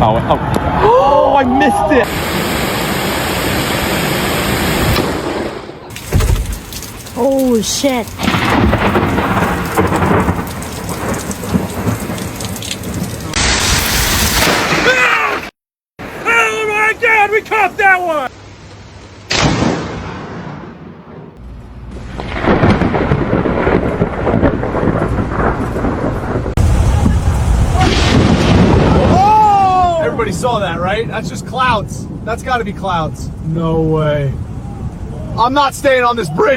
Oh, I missed it. Oh shit. Oh my God, we caught that one. Everybody saw that, right? That's just clouds. That's got to be clouds. No way. I'm not staying on this bridge.